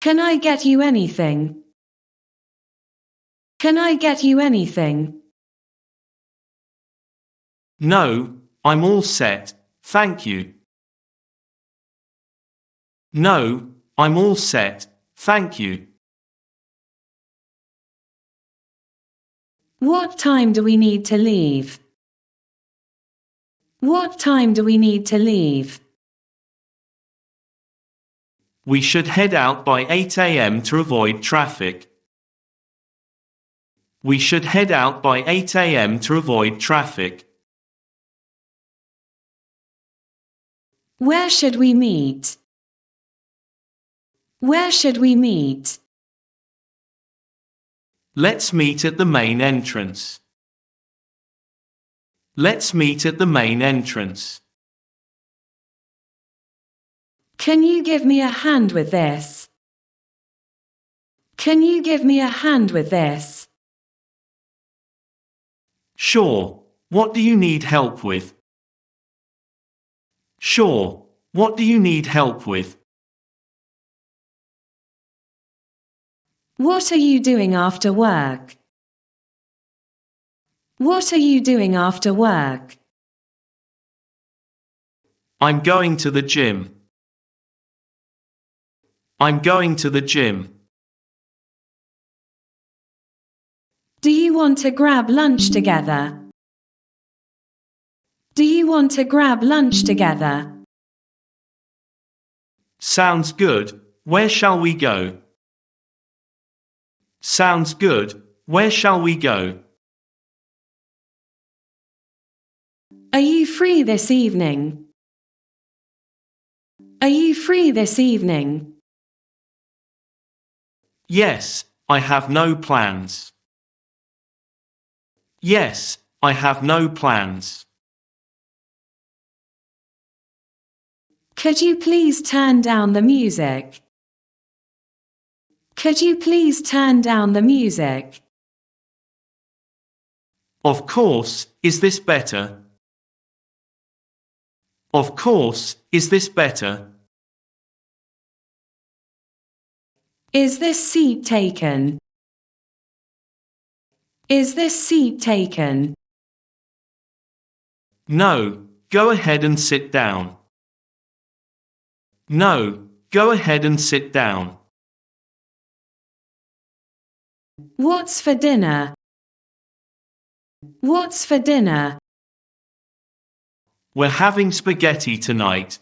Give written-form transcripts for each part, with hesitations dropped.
Can I get you anything? Can I get you anything? No, I'm all set, thank you. No, I'm all set, thank you. What time do we need to leave? What time do we need to leave? We should head out by 8 a.m. to avoid traffic. We should head out by 8 a.m. to avoid traffic. Where should we meet? Where should we meet? Let's meet at the main entrance. Let's meet at the main entrance. Can you give me a hand with this? Can you give me a hand with this? Sure, what do you need help with? Sure, what do you need help with? What are you doing after work? What are you doing after work? I'm going to the gym. I'm going to the gym. Do you want to grab lunch together? Do you want to grab lunch together? Sounds good, where shall we go? Sounds good, where shall we go? Are you free this evening? Are you free this evening? Yes, I have no plans. Yes, I have no plans. Could you please turn down the music? Could you please turn down the music? Of course, is this better? Of course, is this better? Is this seat taken? Is this seat taken? No, go ahead and sit down. No, go ahead and sit down. What's for dinner? What's for dinner? We're having spaghetti tonight.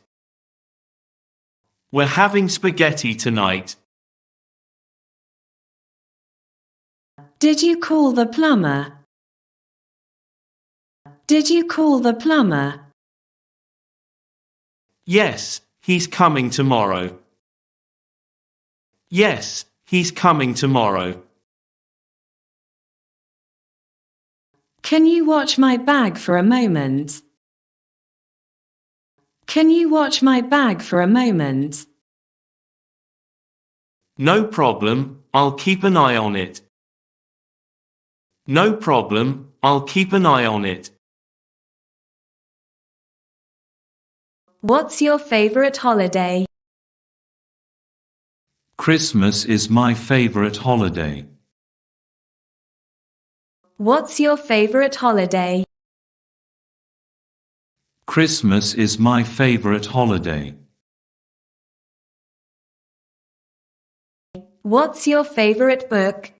We're having spaghetti tonight. Did you call the plumber? Did you call the plumber? Yes, he's coming tomorrow. Yes, he's coming tomorrow. Can you watch my bag for a moment? Can you watch my bag for a moment? No problem, I'll keep an eye on it. No problem, I'll keep an eye on it. What's your favorite holiday? Christmas is my favorite holiday. What's your favorite holiday? Christmas is my favorite holiday. What's your favorite book?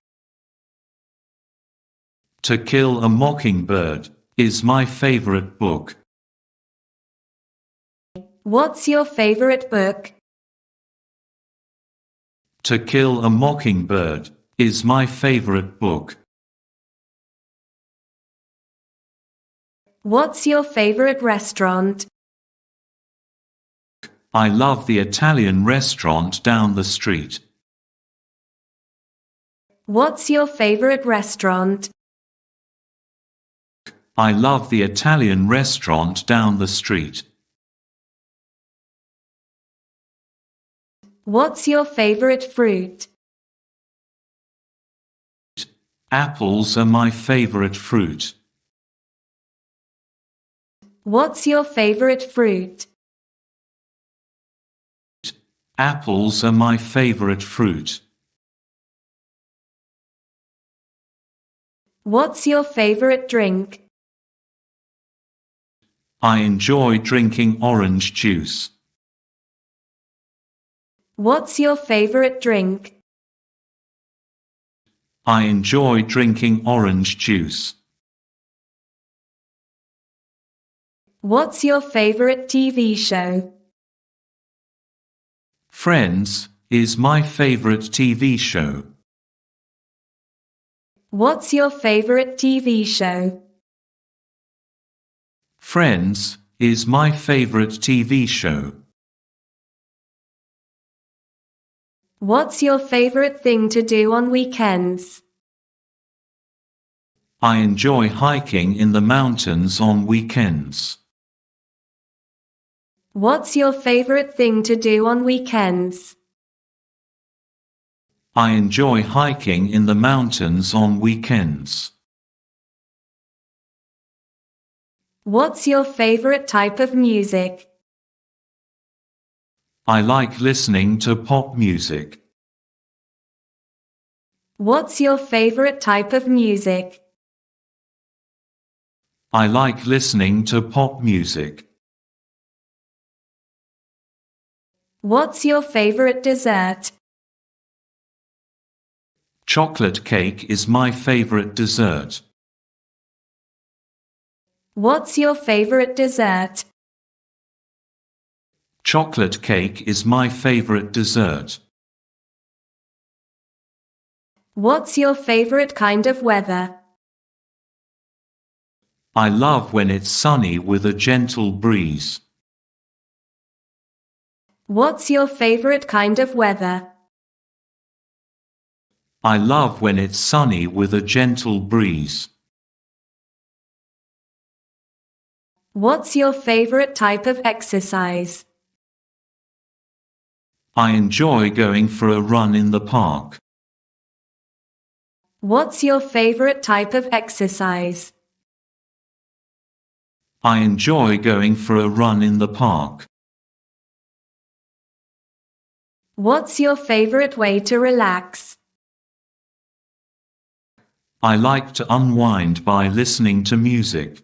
To Kill a Mockingbird is my favorite book. What's your favorite book? To Kill a Mockingbird is my favorite book. What's your favorite restaurant? I love the Italian restaurant down the street. What's your favorite restaurant? I love the Italian restaurant down the street. What's your favorite fruit? Apples are my favorite fruit. What's your favorite fruit? Apples are my favorite fruit. What's your favorite drink? I enjoy drinking orange juice. What's your favorite drink? I enjoy drinking orange juice. What's your favorite TV show? Friends is my favorite TV show. What's your favorite TV show? Friends is my favorite TV show. What's your favorite thing to do on weekends? I enjoy hiking in the mountains on weekends. What's your favorite thing to do on weekends? I enjoy hiking in the mountains on weekends. What's your favorite type of music? I like listening to pop music. What's your favorite type of music? I like listening to pop music. What's your favorite dessert? Chocolate cake is my favorite dessert. What's your favorite dessert? Chocolate cake is my favorite dessert. What's your favorite kind of weather? I love when it's sunny with a gentle breeze. What's your favorite kind of weather? I love when it's sunny with a gentle breeze. What's your favorite type of exercise? I enjoy going for a run in the park. What's your favorite type of exercise? I enjoy going for a run in the park. What's your favorite way to relax? I like to unwind by listening to music.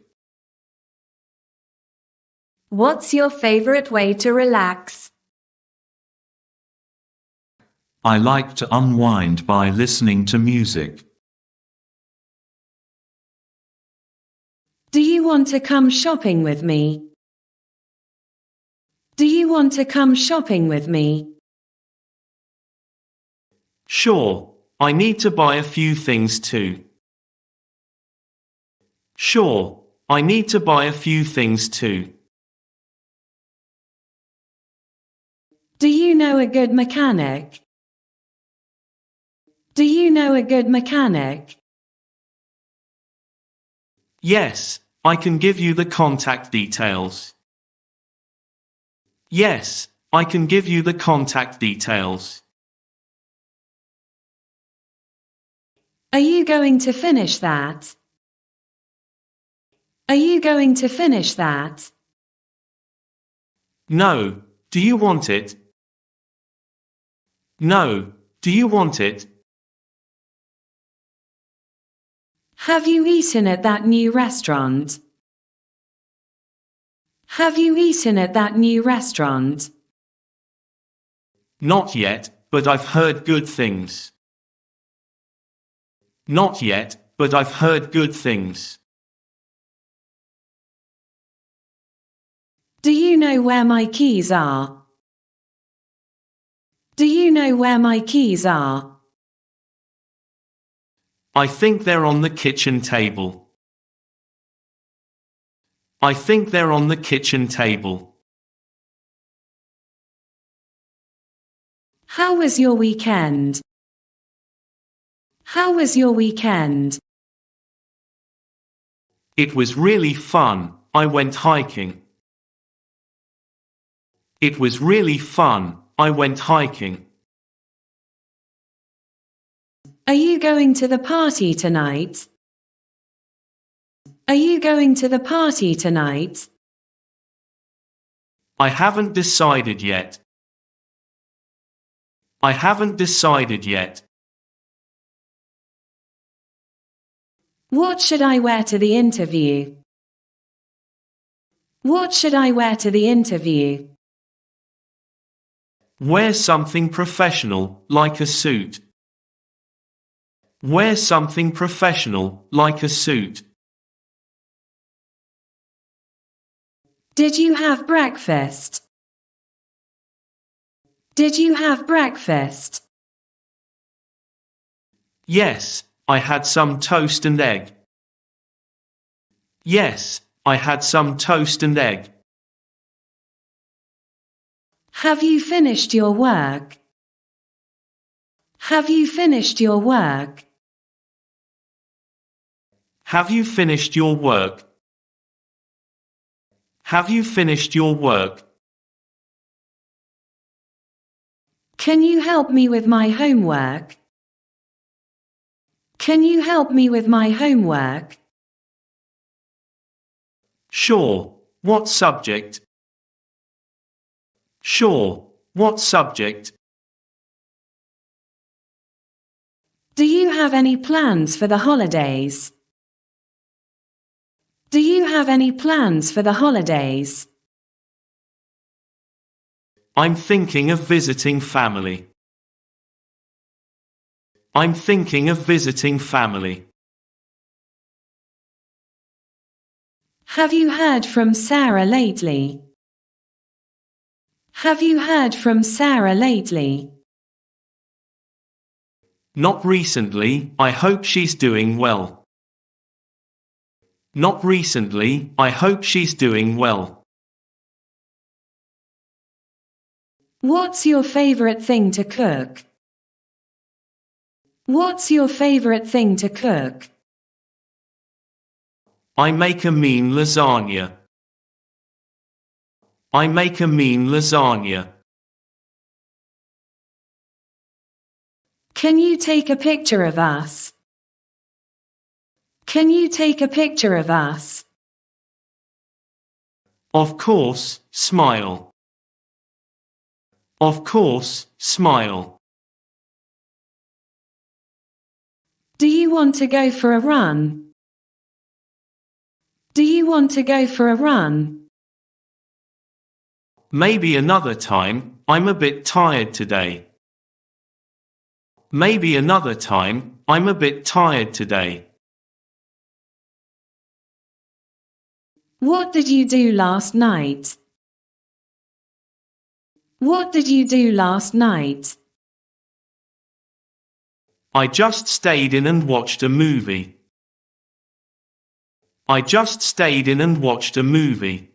What's your favorite way to relax? I like to unwind by listening to music. Do you want to come shopping with me? Do you want to come shopping with me? Sure, I need to buy a few things too. Sure, I need to buy a few things too. Do you know a good mechanic? Do you know a good mechanic? Yes, I can give you the contact details. Yes, I can give you the contact details. Are you going to finish that? Are you going to finish that? No, do you want it? No, do you want it? Have you eaten at that new restaurant? Have you eaten at that new restaurant? Not yet, but I've heard good things. Not yet, but I've heard good things. Do you know where my keys are? Do you know where my keys are? I think they're on the kitchen table. I think they're on the kitchen table. How was your weekend? How was your weekend? It was really fun. I went hiking. It was really fun. I went hiking. Are you going to the party tonight? Are you going to the party tonight? I haven't decided yet. I haven't decided yet. What should I wear to the interview? What should I wear to the interview? Wear something professional, like a suit. Wear something professional, like a suit. Did you have breakfast? Did you have breakfast? Yes, I had some toast and egg. Yes, I had some toast and egg. Have you finished your work? Have you finished your work? Have you finished your work? Have you finished your work? Can you help me with my homework? Can you help me with my homework? Sure. What subject? Sure. What subject? Do you have any plans for the holidays? Do you have any plans for the holidays? I'm thinking of visiting family. I'm thinking of visiting family. Have you heard from Sarah lately? Have you heard from Sarah lately? Not recently, I hope she's doing well. Not recently, I hope she's doing well. What's your favorite thing to cook? What's your favorite thing to cook? I make a mean lasagna. I make a mean lasagna. Can you take a picture of us? Can you take a picture of us? Of course, smile. Of course, smile. Do you want to go for a run? Do you want to go for a run? Maybe another time, I'm a bit tired today. Maybe another time, I'm a bit tired today. What did you do last night? What did you do last night? I just stayed in and watched a movie. I just stayed in and watched a movie.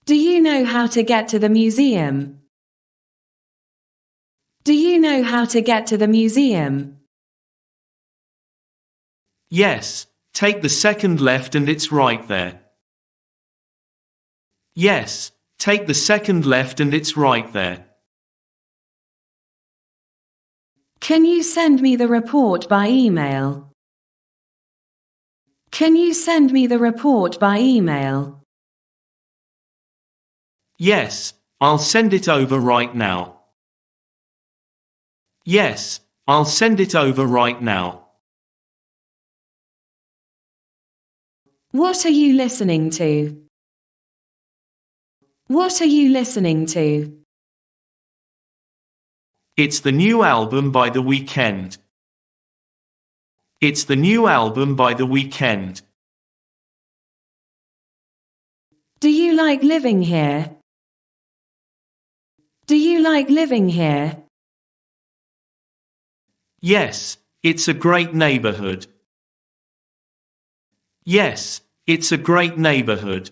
Do you know how to get to the museum? Do you know how to get to the museum? Yes, take the second left and it's right there. Yes, take the second left and it's right there. Can you send me the report by email? Can you send me the report by email? Yes, I'll send it over right now. Yes, I'll send it over right now. What are you listening to? What are you listening to? It's the new album by The Weeknd. It's the new album by The Weeknd. Do you like living here? Do you like living here? Yes, it's a great neighborhood. Yes, it's a great neighborhood.